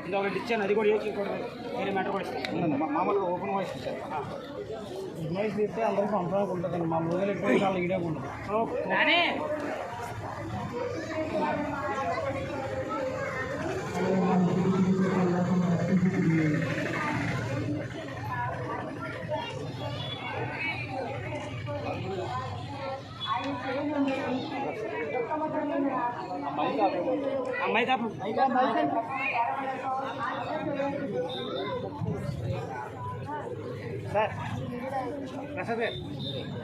ఇంకా ఒకటి ఇచ్చాను, అది కూడా వేరే మ్యాటర్ కూడా ఇస్తాను. మామూలుగా ఓపెన్ వాయిస్ ఇచ్చారు. వాయిస్ ఇస్తే అందరికీ కంఫర్ట్గా ఉంటుందండి. మా రోజులు ఎక్కువ చాలా ఈడే ఉంటుంది. అమ్మాయి కాపు సార్ ప్రసాద్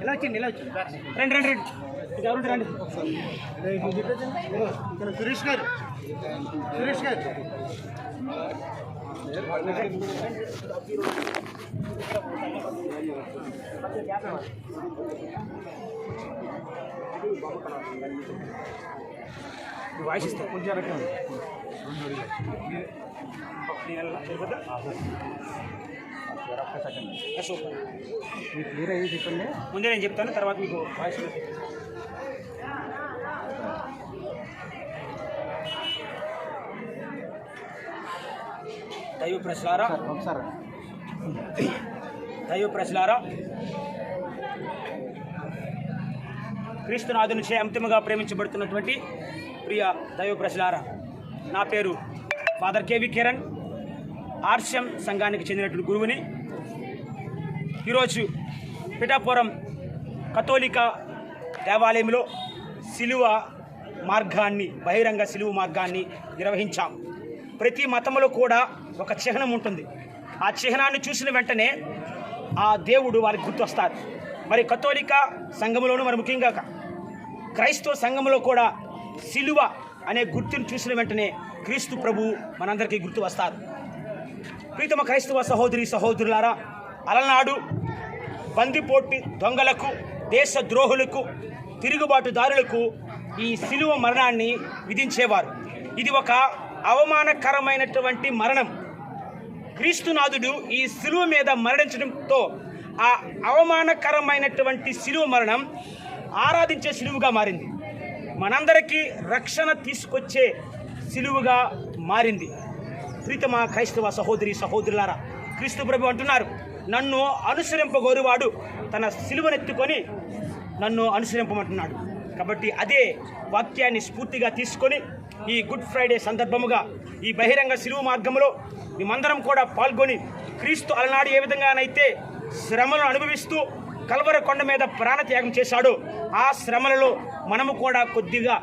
ఇలా వచ్చింది, ఇలా వచ్చింది. రండి రండి రండి, ఎవరు రండి. సురేష్ గారు, సురేష్ గారు వాయిస్ ఇస్తాను కొంచెం రకం మీకు క్లియర్ అయ్యి చెప్పండి. ముందే నేను చెప్తాను, తర్వాత మీకు వాయిస్. దైవ ప్రశ్నలారా, ఒకసారి దైవ ప్రశ్నలారా, క్రీస్తునాథుని చే అంతిమంగా ప్రేమించబడుతున్నటువంటి ప్రియ దైవ ప్రశ్నలారా, నా పేరు ఫాదర్ కేవి కిరణ్, ఆర్షం సంఘానికి చెందినటువంటి గురువుని. ఈరోజు పిఠాపురం కథోలిక దేవాలయంలో సిలువ మార్గాన్ని, బహిరంగ సిలువ మార్గాన్ని నిర్వహించాం. ప్రతి మతంలో కూడా ఒక చిహ్నం ఉంటుంది. ఆ చిహ్నాన్ని చూసిన వెంటనే ఆ దేవుడు వారికి గుర్తొస్తారు. మరి కథోలిక సంఘములోను, మరి ముఖ్యంగా క్రైస్తవ సంఘంలో కూడా సిలువ అనే గుర్తును చూసిన వెంటనే క్రీస్తు ప్రభు మనందరికీ గుర్తు వస్తారు. ప్రీతమ క్రైస్తవ సహోదరి సహోదరులారా, అలనాడు బందిపోటు దొంగలకు, దేశ ద్రోహులకు, తిరుగుబాటుదారులకు ఈ సిలువ మరణాన్ని విధించేవారు. ఇది ఒక అవమానకరమైనటువంటి మరణం. క్రీస్తునాథుడు ఈ సిలువ మీద మరణించడంతో ఆ అవమానకరమైనటువంటి సిలువ మరణం ఆరాధించే సిలువగా మారింది. మనందరికీ రక్షణ తీసుకొచ్చే సిలువగా మారింది. ప్రీతమ క్రైస్తవ సహోదరి సహోదరులారా, క్రీస్తు ప్రభు అంటున్నారు, నన్ను అనుసరింపగోరువాడు తన సిలువనెత్తుకొని నన్ను అనుసరింపమంటున్నాడు. కాబట్టి అదే వాక్యాన్ని స్ఫూర్తిగా తీసుకొని ఈ గుడ్ ఫ్రైడే సందర్భముగా ఈ బహిరంగ సిలువ మార్గంలో మేమందరం కూడా పాల్గొని, క్రీస్తు అలనాడు ఏ విధంగానైతే శ్రమలను అనుభవిస్తూ కల్వరి కొండ మీద ప్రాణత్యాగం చేశాడో, ఆ శ్రమలలో మనము కూడా కొద్దిగా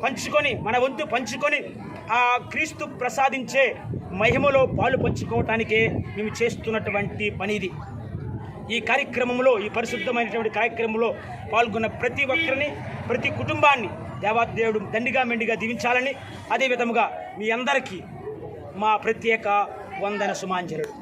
పంచుకొని, మన వంతు పంచుకొని ఆ క్రీస్తు ప్రసాదించే మహిమలో పాలు పంచుకోవటానికే మేము చేస్తున్నటువంటి పని ఇది. ఈ కార్యక్రమంలో, ఈ పరిశుద్ధమైనటువంటి కార్యక్రమంలో పాల్గొన్న ప్రతి ఒక్కరిని, ప్రతి కుటుంబాన్ని దేవాదేవుడు దండిగా మెండిగా దీవించాలని, అదేవిధముగా మీ అందరికీ మా ప్రత్యేక వందన సుమాంజలుడు.